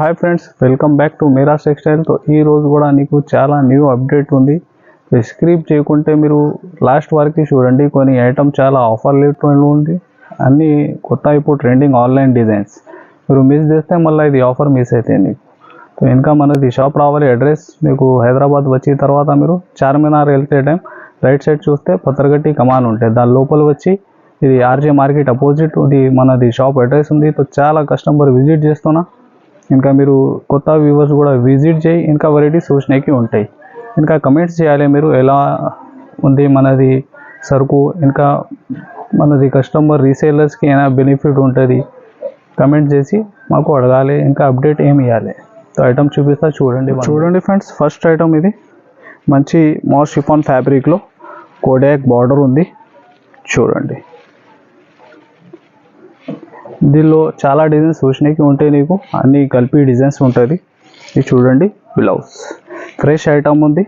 Hi friends, welcome back to Meera's textile. ఈ రోజు కూడా నీకు చాలా న్యూ అప్డేట్ ఉంది. స్క్రిప్ చేయకుంటే మీరు లాస్ట్ వరకు చూడండి. కొన్ని ఐటమ్ చాలా ఆఫర్ రేట్లో ఉంది. అన్నీ కొత్త ఇప్పుడు ట్రెండింగ్ ఆన్లైన్ డిజైన్స్. మీరు మిస్ చేస్తే మళ్ళీ ఇది ఆఫర్ మిస్ అవుతాయి నీకు. ఇంకా మనది షాప్ రావాలి. అడ్రస్ మీకు హైదరాబాద్ వచ్చిన తర్వాత మీరు చార్మినార్ వెళ్తే టైం రైట్ సైడ్ చూస్తే పత్రగట్టి కమాన్ ఉంటాయి. దాని లోపల వచ్చి ఇది ఆర్జే మార్కెట్ అపోజిట్ ఇది మనది షాప్ అడ్రస్ ఉంది. చాలా కస్టమర్ విజిట్ చేస్తున్నా. ఇంకా మీరు కొత్త వ్యూవర్స్ కూడా విజిట్ చేయి. ఇంకా వెరైటీస్ చూసినకి ఉంటాయి. ఇంకా కమెంట్స్ చేయాలి మీరు ఎలా ఉంది మనది సరుకు. ఇంకా మనది కస్టమర్ రీసేలర్స్కి ఏమైనా బెనిఫిట్ ఉంటుంది కమెంట్ చేసి మాకు అడగాలి. ఇంకా అప్డేట్ ఏమి ఇవ్వాలి. ఐటమ్ చూపిస్తా చూడండి ఫ్రెండ్స్. ఫస్ట్ ఐటమ్ ఇది మంచి మాస్ షిఫాన్ ఫ్యాబ్రిక్లో కోడాక్ బార్డర్ ఉంది. చూడండి, దీనిలో చాలా డిజైన్స్ చూసినకి ఉంటాయి. నీకు అన్ని కలిపి డిజైన్స్ ఉంటుంది. ఇది చూడండి, బ్లౌజ్ ఫ్రెష్ ఐటమ్ ఉంది.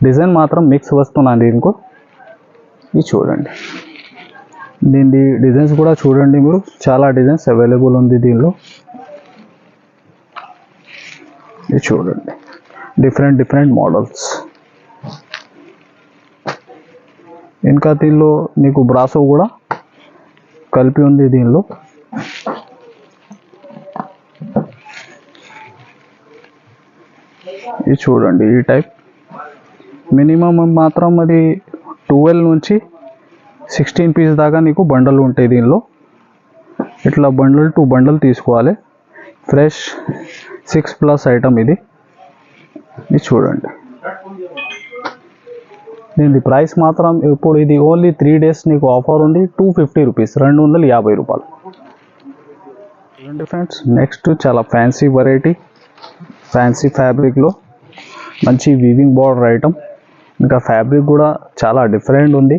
డిజైన్ మాత్రం మిక్స్ వస్తున్నాను దీనికి. ఇది చూడండి, దీని డిజైన్స్ కూడా చూడండి మీరు. చాలా డిజైన్స్ అవైలబుల్ ఉంది దీనిలో. ఇది చూడండి, డిఫరెంట్ మోడల్స్. ఇంకా దీనిలో నీకు బ్రాసో కూడా కలిపి ఉంది దీనిలో. ఇది చూడండి, ఈ టైప్ మినిమం మాత్రం అది 12 నుంచి 16 పీస్ దాకా నీకు బండలు ఉంటాయి దీనిలో. ఇట్లా బండల్ టు బండల్ తీసుకోవాలి. ఫ్రెష్ 6+ ఐటమ్ ఇది. ఇది చూడండి, దీని ప్రైస్ మాత్రం ఇప్పుడు ఇది ఓన్లీ 3 days నీకు ఆఫర్ ఉంది. 250 రూపీస్, 250 రూపాయలు. చూడండి ఫ్రెండ్స్, నెక్స్ట్ చాలా ఫ్యాన్సీ వెరైటీ, ఫ్యాన్సీ ఫ్యాబ్రిక్లో మంచి వీవింగ్ బార్డర్ ఐటమ్. ఇంకా ఫ్యాబ్రిక్ కూడా చాలా డిఫరెంట్ ఉంది.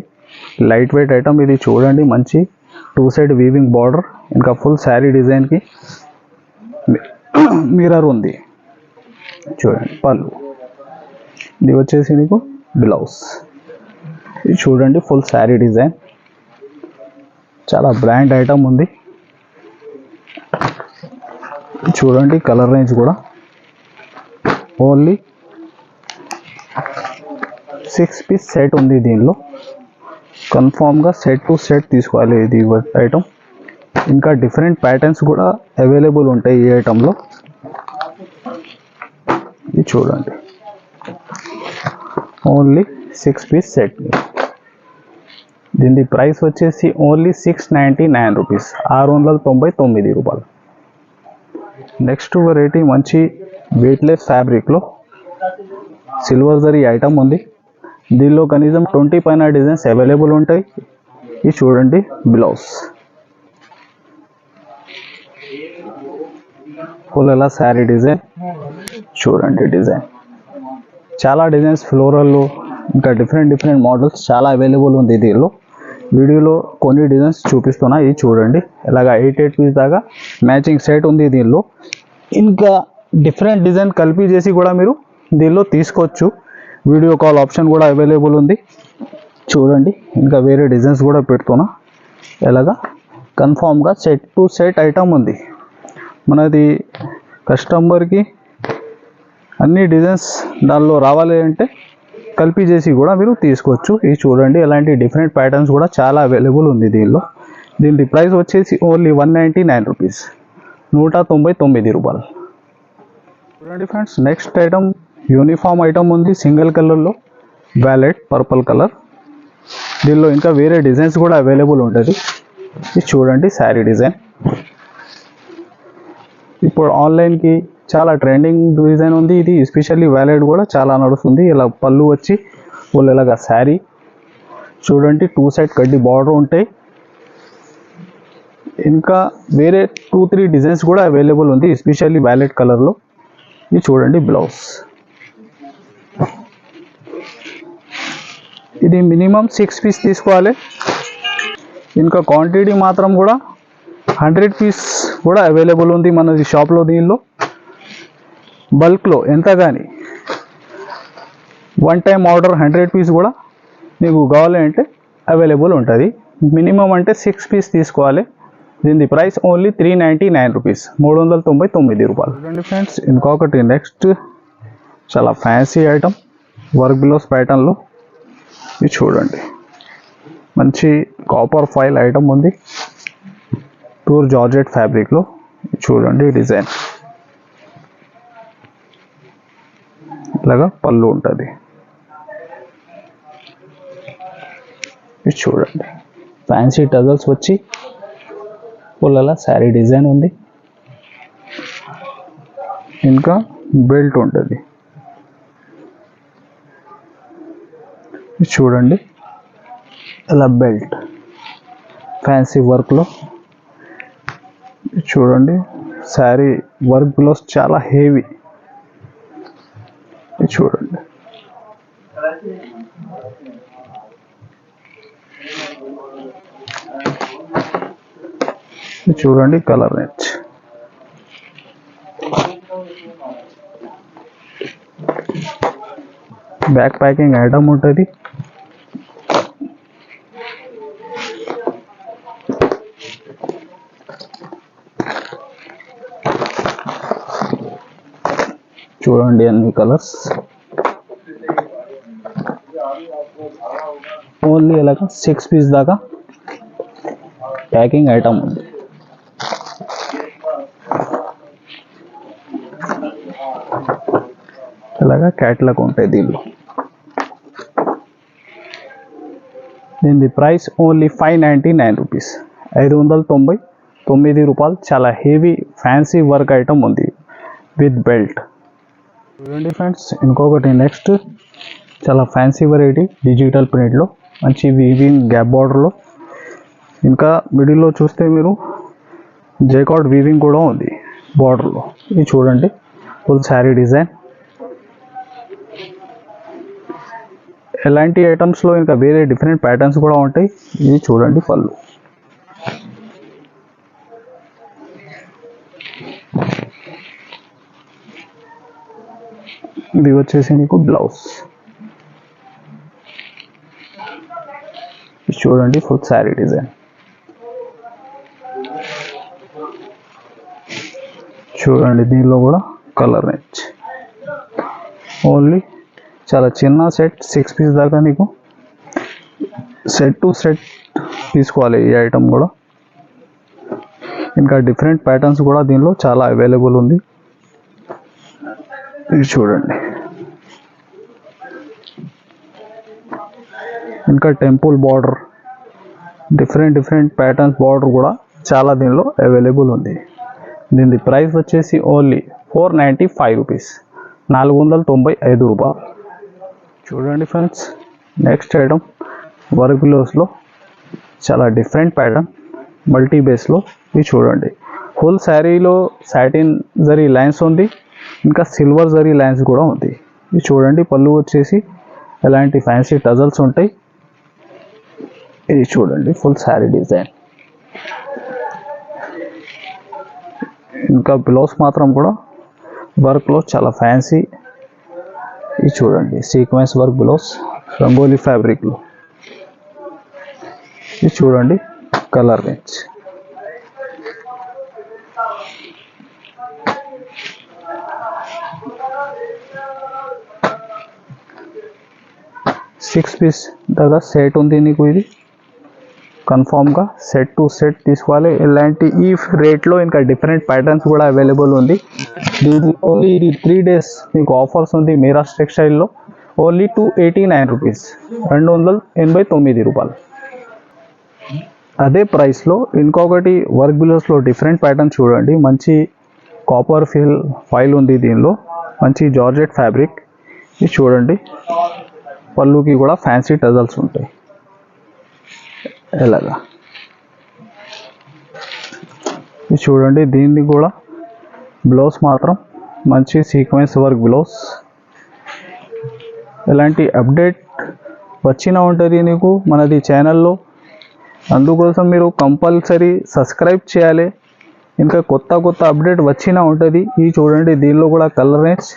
లైట్ వెయిట్ ఐటమ్ ఇది. చూడండి, మంచి 2 side వీవింగ్ బార్డర్. ఇంకా ఫుల్ శారీ డిజైన్కి మిర్రర్ ఉంది. చూడండి, పళ్ళు. ఇది వచ్చేసి నీకు బ్లౌజ్. ఇది చూడండి, ఫుల్ శారీ డిజైన్. చాలా బ్రాండ్ ఐటమ్ ఉంది. చూడండి, కలర్ రేంజ్ కూడా ఓన్లీ 6 పీస్ సెట్ ఉంది దీనిలో. కన్ఫామ్గా సెట్ టు సెట్ తీసుకోవాలి ఇది ఐటమ్. ఇంకా డిఫరెంట్ ప్యాటర్న్స్ కూడా అవైలబుల్ ఉంటాయి ఈ ఐటంలో. ఇది చూడండి, ఓన్లీ 6 పీస్ సెట్. దీని ప్రైస్ వచ్చేసి ఓన్లీ 699 రూపీస్, 699 రూపాయలు. నెక్స్ట్ వెరైటీ మంచి వెయిట్లెస్ ఫ్యాబ్రిక్లో సిల్వర్ జరీ ఐటమ్ ఉంది. దీనిలో కనీసం 20 పైన డిజైన్స్ అవైలబుల్ ఉంటాయి. ఇది చూడండి, బ్లౌజ్ ఫుల్ ఎలా శారీ డిజైన్. చూడండి, డిజైన్ చాలా డిజైన్స్ ఫ్లోరల్లో. ఇంకా డిఫరెంట్ మోడల్స్ చాలా అవైలబుల్ ఉంది దీనిలో. వీడియోలో కొన్ని డిజైన్స్ చూపిస్తున్నా. ఇది చూడండి, ఇలాగా 8 పీస్ దాకా మ్యాచింగ్ సెట్ ఉంది దీనిలో. ఇంకా డిఫరెంట్ డిజైన్ కలిపి చేసి కూడా మీరు దీనిలో తీసుకోవచ్చు. వీడియో కాల్ ఆప్షన్ కూడా అవైలబుల్ ఉంది. చూడండి, ఇంకా వేరే డిజైన్స్ కూడా పెడుతున్నా. ఇలాగా కన్ఫామ్గా సెట్ టు సెట్ ఐటమ్ ఉంది మనది. కస్టమర్కి అన్ని డిజైన్స్ దానిలో రావాలి అంటే కలిపి చేసి కూడా మీరు తీసుకోవచ్చు. ఇది చూడండి, ఇలాంటి డిఫరెంట్ ప్యాటర్న్స్ కూడా చాలా అవైలబుల్ ఉంది దీనిలో. దీని ప్రైస్ వచ్చేసి ఓన్లీ 199 రూపీస్, 199 రూపాయలు. చూడండి friends, next item uniform item ఉంది. సింగిల్ కలర్లో వ్యాలెట్ పర్పుల్ కలర్. దీనిలో ఇంకా వేరే డిజైన్స్ కూడా అవైలబుల్ ఉంటుంది. ఇది చూడండి, శారీ డిజైన్. ఇప్పుడు ఆన్లైన్కి చాలా ట్రెండింగ్ డిజైన్ ఉంది ఇది. ఎస్పెషల్లీ వ్యాలెట్ కూడా చాలా నడుస్తుంది. ఇలా పళ్ళు వచ్చి వాళ్ళు ఇలాగా శారీ. చూడండి, 2 side కడ్డీ బార్డర్ ఉంటాయి. ఇంకా వేరే 2-3 డిజైన్స్ కూడా అవైలబుల్ ఉంది, ఎస్పెషల్లీ వ్యాలెట్ కలర్లో. ఇది చూడండి, బ్లౌజ్. ఇది మినిమం 6 పీస్ తీసుకోవాలి. ఇంకా క్వాంటిటీ మాత్రం కూడా 100 పీస్ కూడా అవైలబుల్ ఉంది మనది షాప్లో. దీనిలో బల్క్లో ఎంత కానీ 1 time ఆర్డర్ 100 పీస్ కూడా మీకు కావాలి అంటే అవైలబుల్ ఉంటుంది. మినిమం అంటే 6 పీస్ తీసుకోవాలి. దీని ప్రైస్ ఓన్లీ 399 రూపీస్, 399 రూపాయలు. చూడండి ఫ్రెండ్స్, ఇంకొకటి నెక్స్ట్ చాలా ఫ్యాన్సీ ఐటమ్ వర్క్ బ్లౌజ్ ప్యాటర్న్లో. ఇది చూడండి, మంచి కాపర్ ఫైల్ ఐటమ్ ఉంది ప్యూర్ జార్జెట్ ఫ్యాబ్రిక్లో. చూడండి డిజైన్ ఇలాగా పళ్ళు ఉంటుంది. ఇది చూడండి ఫ్యాన్సీ టజల్స్ వచ్చి పుల్లల శారీ డిజైన్ ఉంది. ఇంకా బెల్ట్ ఉంటుంది. ఇది చూడండి ఇలా బెల్ట్ ఫ్యాన్సీ వర్క్లో. చూడండి శారీ వర్క్ బ్లౌజ్ చాలా హెవీ. చూడండి చూడండి colour range. Back packing item ఉంటుంది. చూడండి అన్ని కలర్స్. ఓన్లీ ఇలాగ 6 పీస్ దాకా ప్యాకింగ్ ఐటమ్ ఉంది. ఇలాగా క్యాట్లాగ్ ఉంటాయి దీనిలో. దీని ప్రైస్ ఓన్లీ 599 రూపీస్, 599 రూపాయలు. చాలా హెవీ ఫ్యాన్సీ వర్క్ ఐటమ్ ఉంది విత్ బెల్ట్. చూడండి ఫ్రెండ్స్, ఇంకొకటి నెక్స్ట్ చాలా ఫ్యాన్సీ వెరైటీ డిజిటల్ ప్రింట్లో మంచి వీవింగ్ గ్యాప్ బార్డర్లో. ఇంకా మిడిల్లో చూస్తే మీరు జైకార్డ్ వీవింగ్ కూడా ఉంది బార్డర్లో. ఇది చూడండి ఫుల్ శారీ డిజైన్. ఎలాంటి ఐటమ్స్లో ఇంకా వేరే డిఫరెంట్ ప్యాటర్న్స్ కూడా ఉంటాయి. ఇది చూడండి పళ్ళు. ఇది వచ్చేసి మీకు బ్లౌజ్. చూడండి ఫుల్ శారీ డిజైన్. చూడండి దీనిలో కూడా కలర్ రేంజ్. ఓన్లీ చాలా చిన్న సెట్ 6 పీస్ దాకా నీకు సెట్ టు సెట్ తీసుకోవాలి ఈ ఐటమ్ కూడా. ఇంకా డిఫరెంట్ ప్యాటర్న్స్ కూడా దీనిలో చాలా అవైలబుల్ ఉంది. ఇది చూడండి. ఇంకా temple border, different patterns border కూడా చాలా దీనిలో అవైలబుల్ ఉంది. దీని ప్రైస్ వచ్చేసి ఓన్లీ 495 రూపీస్, 495 రూపాయలు. చూడండి ఫ్రెండ్స్, నెక్స్ట్ ఐటమ్ వర్క్ బ్లౌజ్లో చాలా డిఫరెంట్ ప్యాటర్న్ మల్టీ బేస్లో. ఇది చూడండి ఫుల్ శారీలో సాటిన్ జరీ లైన్స్ ఉంది, ఇంకా సిల్వర్ జరీ లైన్స్ కూడా ఉంది. ఇది చూడండి పళ్ళు వచ్చేసి ఎలాంటి ఫ్యాన్సీ టజల్స్ ఉంటాయి. ఇది చూడండి ఫుల్ శారీ డిజైన్. ఇంకా బ్లౌజ్ మాత్రం కూడా వర్క్లో చాలా ఫ్యాన్సీ. ఇది చూడండి సీక్వెన్స్ వర్క్ బ్లౌజ్ రంగోలీ ఫ్యాబ్రిక్లో. ఇది చూడండి కలర్ రేంజ్. సిక్స్ పీస్ దాకా సెట్ ఉంది నీకు. ఇది కన్ఫామ్గా సెట్ టు సెట్ తీసుకోవాలి. ఇలాంటి ఈ రేట్లో ఇంకా డిఫరెంట్ ప్యాటర్న్స్ కూడా అవైలబుల్ ఉంది. ఓన్లీ ఇది 3 days మీకు ఆఫర్స్ ఉంది మీరాస్ టెక్స్టైల్లో. ఓన్లీ 289 రూపీస్, 289 రూపాయలు. అదే ప్రైస్లో ఇంకొకటి వర్క్ బ్లౌజ్లో డిఫరెంట్ ప్యాటర్న్ చూడండి. మంచి కాపర్ ఫైల్ ఉంది దీనిలో, మంచి జార్జెట్ ఫ్యాబ్రిక్. ఇది చూడండి పళ్ళుకి కూడా ఫ్యాన్సీ టజల్స్ ఉంటాయి. ఎలాగా ఇది చూడండి. దీన్ని కూడా బ్లౌజ్ మాత్రం మంచి సీక్వెన్స్ వర్క్ బ్లౌజ్. ఎలాంటి అప్డేట్ వచ్చినా ఉంటుంది నీకు మనది ఛానల్లో. అందుకోసం మీరు కంపల్సరీ సబ్స్క్రైబ్ చేయాలి. ఇంకా కొత్త అప్డేట్ వచ్చినా ఉంటుంది. ఇది చూడండి దీనిలో కూడా కలర్ రేంజ్.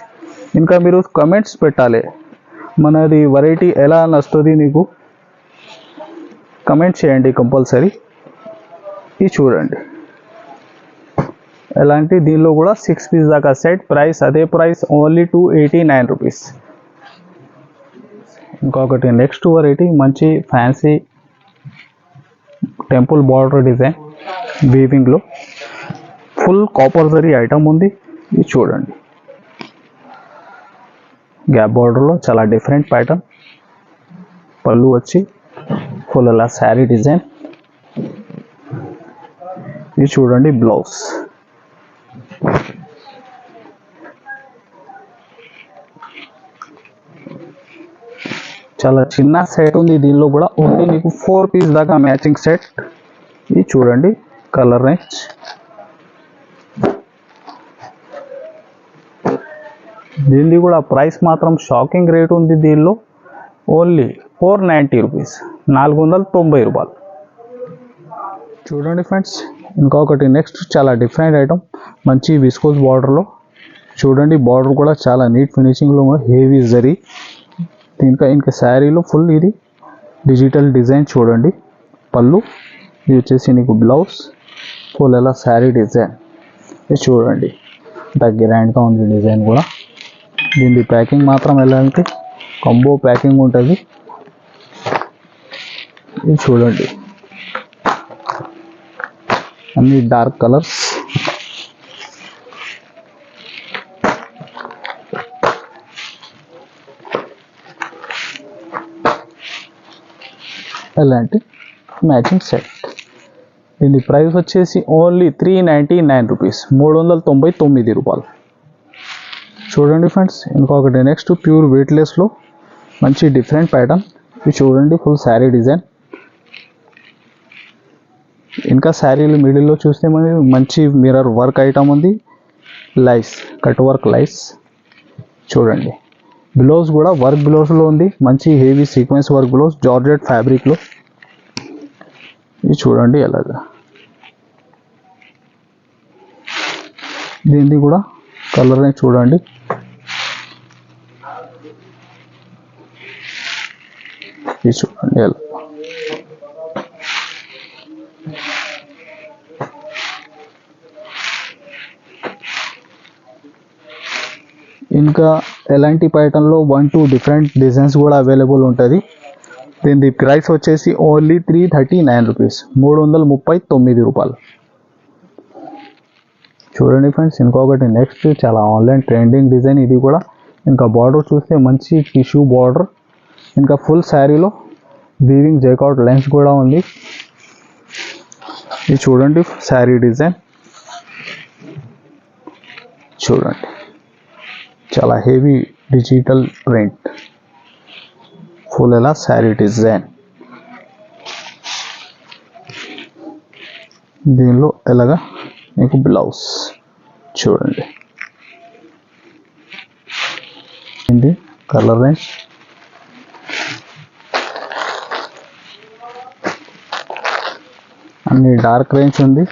ఇంకా మీరు కమెంట్స్ పెట్టాలి మనది వెరైటీ ఎలా నచ్చుతుంది నీకు. కమెంట్ చేయండి కంపల్సరీ. ఇది చూడండి ఎలాంటి దీనిలో కూడా 6 పీస్ దాకా సెట్. ప్రైస్ అదే ప్రైస్, ఓన్లీ 289 రూపీస్. ఇంకొకటి నెక్స్ట్ వెరైటీ మంచి ఫ్యాన్సీ టెంపుల్ బార్డర్ డిజైన్ వీవింగ్లో ఫుల్ కాపర్ జరీ ఐటమ్ ఉంది. ఇది చూడండి, గ్యాప్ బార్డర్లో చాలా డిఫరెంట్ ప్యాటర్న్. పళ్ళు వచ్చి ఫుల్ అలా శారీ డిజైన్. ఇది చూడండి బ్లౌజ్. చాలా చిన్న సెట్ ఉంది దీనిలో కూడా, ఓన్లీ మీకు 4 పీస్ దాకా మ్యాచింగ్ సెట్. ఇది చూడండి కలర్ రేంజ్. దీనిది కూడా ప్రైస్ మాత్రం షాకింగ్ రేట్ ఉంది. దీనిలో ఓన్లీ 490 రూపీస్, 490 రూపాయలు. చూడండి ఫ్రెండ్స్, ఇంకొకటి నెక్స్ట్ చాలా డిఫరెంట్ ఐటమ్ మంచి విస్కోస్ బార్డర్లో. చూడండి బార్డర్ కూడా చాలా నీట్ ఫినిషింగ్లో, హెవీ జరీ. ఇంకా శారీలో ఫుల్ ఇది డిజిటల్ డిజైన్. చూడండి పళ్ళు, ఇది వచ్చేసి నీకు బ్లౌజ్, ఫుల్ ఎలా శారీ డిజైన్. ఇది చూడండి ఇంత గ్రాండ్గా ఉంది డిజైన్ కూడా. దీని ప్యాకింగ్ మాత్రం ఎలాంటి కంబో ప్యాకింగ్ ఉంటుంది. ఇది చూడండి అన్ని డార్క్ కలర్స్. ఎలాంటి మ్యాచింగ్ సెట్. దీని ప్రైస్ వచ్చేసి ఓన్లీ 399 రూపీస్, 399 రూపాయలు. చూడండి ఫ్రెండ్స్, ఇంకొకటి నెక్స్ట్ ప్యూర్ వెయిట్లెస్లో మంచి డిఫరెంట్ ప్యాటర్న్. ఇది చూడండి ఫుల్ శారీ డిజైన్. ఇంకా శారీలు మిడిల్లో చూస్తే మనకి మంచి మిర్రర్ వర్క్ ఐటమ్ ఉంది, లైస్ కట్ వర్క్ లైస్. చూడండి బ్లౌజ్ కూడా వర్క్ బ్లౌజ్లో ఉంది, మంచి heavy sequence work blouse georgette ఫ్యాబ్రిక్లో. ఇది చూడండి ఎలాగా. దీనిది కూడా కలర్ని చూడండి. ఇది చూడండి ఎలా. ఇంకా ఎలాంటి ప్యాటర్న్లో 1-2 డిఫరెంట్ డిజైన్స్ కూడా అవైలబుల్ ఉంటుంది. దీని ప్రైస్ వచ్చేసి ఓన్లీ 339 రూపీస్, 339 రూపాయలు. చూడండి ఫ్రెండ్స్, ఇంకొకటి నెక్స్ట్ చాలా ఆన్లైన్ ట్రెండింగ్ డిజైన్. ఇది కూడా ఇంకా బార్డర్ చూస్తే మంచి టిష్యూ బార్డర్. ఇంకా ఫుల్ శారీలో వీవింగ్ జైకాట్ లెన్స్ కూడా ఉంది. ఇది చూడండి శారీ డిజైన్. చూడండి చాలా హెవీ డిజిటల్ ప్రింట్, ఫుల్ ఎలా శారీ డిజైన్. దీనిలో ఎలాగా మీకు బ్లౌజ్ చూడండి. ఇది కలర్ రేంజ్. అన్ని డార్క్ రేంజ్ ఉంది.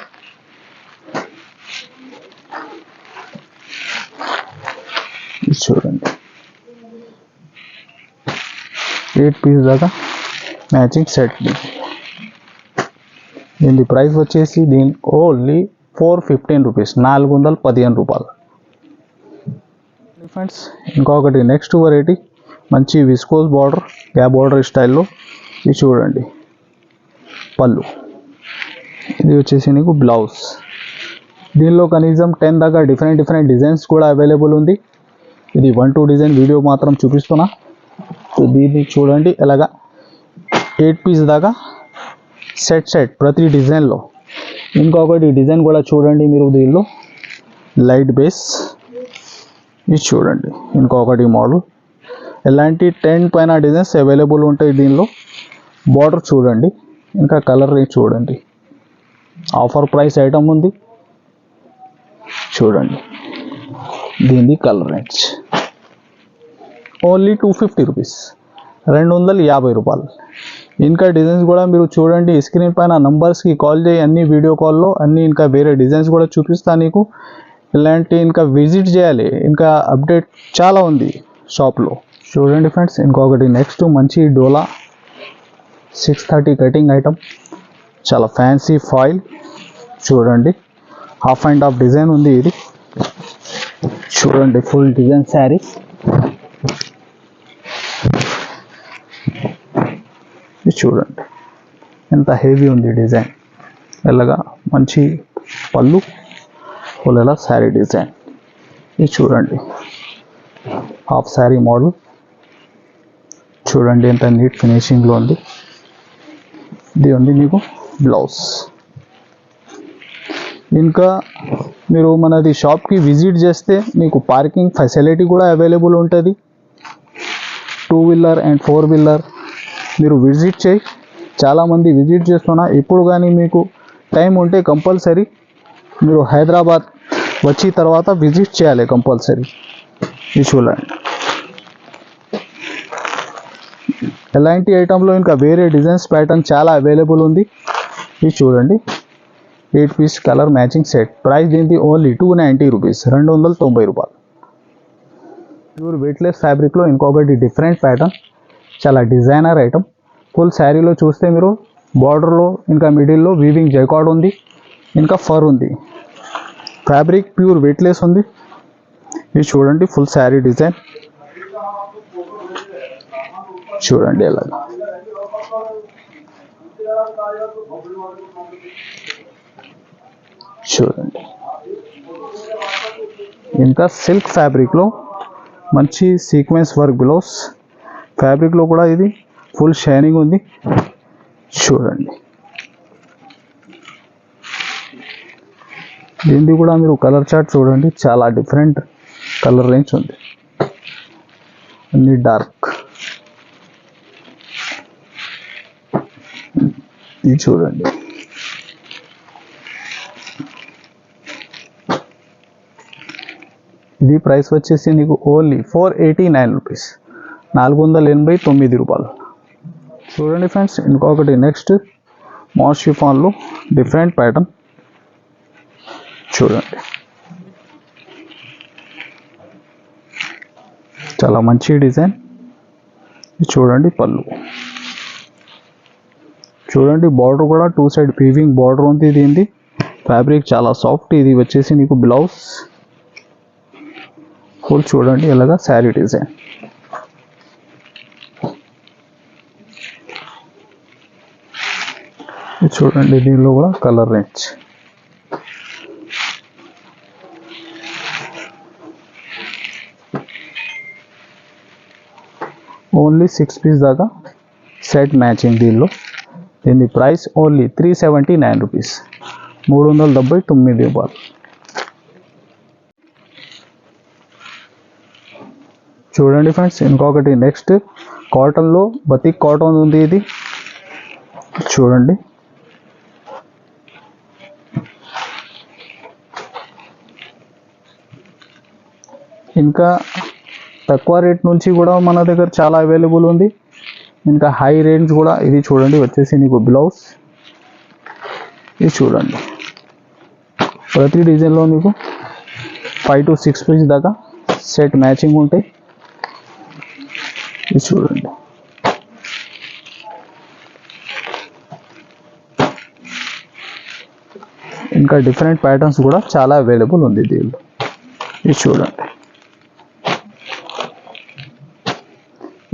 చూడండి 8 పీస్ దాకా మ్యాచింగ్ సెట్. దీని ప్రైస్ వచ్చేసి దీని ఓన్లీ 415 రూపీస్, 415 రూపాయలు. ఫ్రెండ్స్, ఇంకొకటి నెక్స్ట్ వెరైటీ మంచి విస్కోస్ బార్డర్, గ్యాప్ బార్డర్ స్టైల్లో. ఇది చూడండి పళ్ళు, ఇది వచ్చేసి నీకు బ్లౌజ్. దీనిలో కనీసం 10 దాకా డిఫరెంట్ డిజైన్స్ కూడా అవైలబుల్ ఉంది. ఇది 1-2 డిజైన్ వీడియో మాత్రం చూపిస్తున్నా. దీన్ని చూడండి ఎలాగా 8 పీస్ దాకా సెట్ ప్రతి డిజైన్లో. ఇంకొకటి డిజైన్ కూడా చూడండి మీరు, దీనిలో లైట్ బేస్. ఇది చూడండి ఇంకొకటి మోడల్. ఎలాంటి 10 పైన డిజైన్స్ అవైలబుల్ ఉంటాయి దీనిలో. బార్డర్ చూడండి, ఇంకా కలర్ చూడండి. ఆఫర్ ప్రైస్ ఐటమ్ ఉంది. చూడండి దీని కలర్ రేంజ్ ఓన్లీ 250 రూపీస్, 250 రూపాయలు. ఇంకా డిజైన్స్ కూడా మీరు చూడండి, స్క్రీన్ పైన నంబర్స్కి కాల్ చేయి. అన్ని వీడియో కాల్లో అన్ని ఇంకా వేరే డిజైన్స్ కూడా చూపిస్తాను నీకు. ఇలాంటి ఇంకా విజిట్ చేయాలి, ఇంకా అప్డేట్ చాలా ఉంది షాప్లో. చూడండి ఫ్రెండ్స్, ఇంకొకటి నెక్స్ట్ మంచి డోలా 630 కటింగ్ ఐటమ్, చాలా ఫ్యాన్సీ ఫాయిల్. చూడండి హాఫ్ అండ్ హాఫ్ డిజైన్ ఉంది ఇది చూడండి. Full design sari. ఇది చూడండి ఎంత హెవీ ఉంది డిజైన్. ఎలాగా మంచి పళ్ళు ఫుల్ ఎలా శారీ డిజైన్. ఇది చూడండి హాఫ్ శారీ మోడల్. చూడండి ఎంత నీట్ ఫినిషింగ్లో ఉంది. ఇది ఉంది మీకు బ్లౌజ్. ఇంకా మీరు మనది షాప్కి విజిట్ చేస్తే మీకు పార్కింగ్ ఫెసిలిటీ కూడా అవైలబుల్ ఉంటుంది. 2 వీలర్ అండ్ 4 వీలర్ మీరు విజిట్ చేయి. చాలామంది విజిట్ చేస్తున్నా. ఇప్పుడు కానీ మీకు టైం ఉంటే కంపల్సరీ మీరు హైదరాబాద్ వచ్చి తర్వాత విజిట్ చేయాలి కంపల్సరీ. ఇది చూడండి ఎలాంటి ఐటెంలో ఇంకా వేరే డిజైన్స్ ప్యాటర్న్ చాలా అవైలబుల్ ఉంది. ఇది చూడండి 8 piece colour matching set. Price దీనికి ఓన్లీ 290 రూపీస్, 290 రూపాయలు. ప్యూర్ వెయిట్లెస్ ఫ్యాబ్రిక్లో ఇంకొకటి డిఫరెంట్ ప్యాటర్న్, చాలా డిజైనర్ ఐటమ్. ఫుల్ శారీలో చూస్తే మీరు బార్డర్లో ఇంకా మిడిల్లో వీవింగ్ జైకార్డ్ ఉంది, ఇంకా ఫర్ ఉంది. ఫ్యాబ్రిక్ ప్యూర్ వెయిట్లెస్ ఉంది. ఇది చూడండి ఫుల్ శారీ డిజైన్ చూడండి ఎలాగా. చూడండి ఇంకా సిల్క్ ఫ్యాబ్రిక్లో మంచి సీక్వెన్స్ వర్క్ బ్లౌజ్. ఫ్యాబ్రిక్లో కూడా ఇది ఫుల్ షైనింగ్ ఉంది. చూడండి దీనిది కూడా మీరు కలర్ చార్ట్ చూడండి, చాలా డిఫరెంట్ కలర్ రేంజ్ ఉంది. అన్ని డార్క్. ఇది చూడండి ఇది ప్రైస్ వచ్చేసి నీకు ఓన్లీ 489 రూపీస్, 489 రూపాయలు. చూడండి ఫ్రెండ్స్ ఇంకొకటి నెక్స్ట్ మాస్ షిఫాన్లో డిఫరెంట్ ప్యాటర్న్ చూడండి. చాలా మంచి డిజైన్. చూడండి పళ్ళు. చూడండి బార్డర్ కూడా 2 సైడ్ వీవింగ్ బార్డర్ ఉంది. దీనిది ఫ్యాబ్రిక్ చాలా సాఫ్ట్. ఇది వచ్చేసి నీకు బ్లౌజ్ ఫుల్. చూడండి ఎలాగా శారీ డిజైన్. చూడండి దీనిలో కూడా కలర్ రేంజ్. ఓన్లీ 6 పీస్ దాకా సెట్ మ్యాచింగ్. దీని ప్రైస్ ఓన్లీ 379 రూపీస్, 379 రూపాయలు. చూడండి ఫ్రెండ్స్ ఇంకొకటి నెక్స్ట్ కాటన్లో బతిక్ కాటన్ ఉంది. ఇది చూడండి ఇంకా తక్కువ రేట్ నుంచి కూడా మన దగ్గర చాలా అవైలబుల్ ఉంది. ఇంకా హై రేంజ్ కూడా. ఇది చూడండి వచ్చేసి నీకు బ్లౌజ్. ఇది చూడండి ప్రతి డిజైన్లో నీకు 5 to 6 పీస్ దాకా సెట్ మ్యాచింగ్ ఉంటాయి. ఇది చూడండి ఇంకా డిఫరెంట్ ప్యాటర్న్స్ కూడా చాలా అవైలబుల్ ఉంది దీనిలో. ఇది చూడండి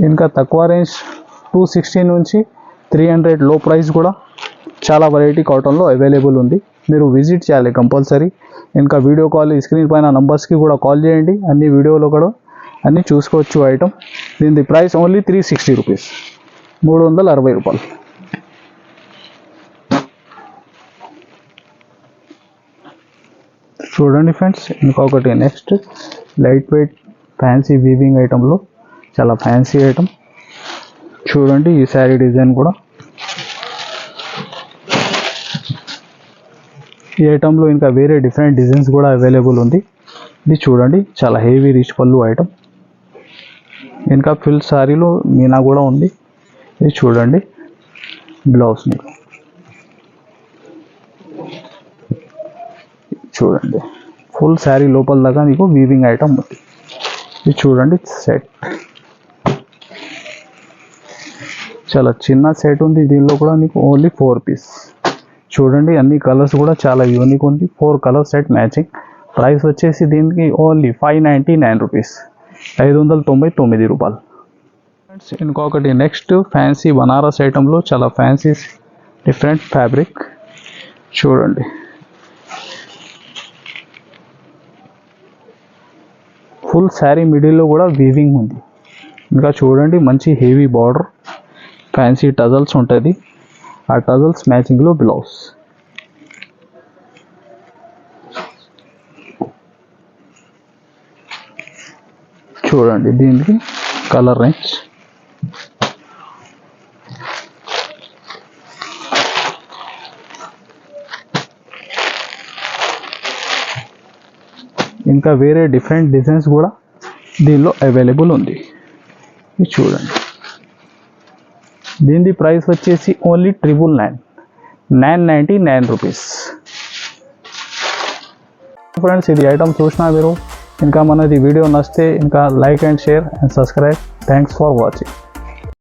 ఇంకా తక్కువ రేంజ్ 260 నుంచి 300 లో ప్రైస్ కూడా చాలా వెరైటీ కాటన్లో అవైలబుల్ ఉంది. మీరు విజిట్ చేయాలి కంపల్సరీ. ఇంకా వీడియో కాల్ స్క్రీన్ పైన నంబర్స్కి కూడా కాల్ చేయండి. అన్ని వీడియోలో కూడా అన్నీ చూసుకోవచ్చు ఐటమ్. దీని ప్రైస్ ఓన్లీ 360 రూపీస్, 360 రూపాయలు. చూడండి ఫ్రెండ్స్ ఇంకొకటి next light weight fancy weaving ఐటెంలో చాలా ఫ్యాన్సీ ఐటమ్. చూడండి ఈ శారీ డిజైన్ కూడా. ఈ ఐటెంలో ఇంకా వేరే డిఫరెంట్ డిజైన్స్ కూడా అవైలబుల్ ఉంది. ఇది చూడండి చాలా హెవీ రిచ్ పళ్ళు ఐటమ్. ఇంకా ఫుల్ శారీలో మీనా కూడా ఉంది. ఇది చూడండి బ్లౌజ్. చూడండి ఫుల్ శారీ లోపల దాకా మీకు వీవింగ్ ఐటమ్ ఉంది. ఇది చూడండి సెట్ చాలా చిన్న సెట్ ఉంది. దీనిలో కూడా మీకు ఓన్లీ 4 పీస్. చూడండి అన్ని కలర్స్ కూడా చాలా యూనిక్ ఉంది. 4 కలర్ సెట్ మ్యాచింగ్. ప్రైస్ వచ్చేసి దీనికి ఓన్లీ 599 రూపీస్, 599 రూపాయలు. ఇంకొకటి నెక్స్ట్ ఫ్యాన్సీ బనారస్ ఐటెంలో చాలా ఫ్యాన్సీ డిఫరెంట్ ఫ్యాబ్రిక్ చూడండి. ఫుల్ శారీ మిడిల్లో కూడా వీవింగ్ ఉంది. ఇంకా చూడండి మంచి హెవీ బార్డర్, ఫ్యాన్సీ టజల్స్ ఉంటుంది. ఆ టజల్స్ మ్యాచింగ్లో బ్లౌజ్. చూడండి దీనికి కలర్ రేంజ్. ఇంకా వేరే డిఫరెంట్ డిజైన్స్ కూడా దీనిలో అవైలబుల్ ఉంది. ఇది చూడండి. దీని ప్రైస్ వచ్చేసి ఓన్లీ 999 రూపీస్. ఫ్రెండ్స్ ఇది ఐటమ్ చూసినా మీరు ఇంకా మనది వీడియో నచ్చితే ఇంకా like and share and subscribe. Thanks for watching.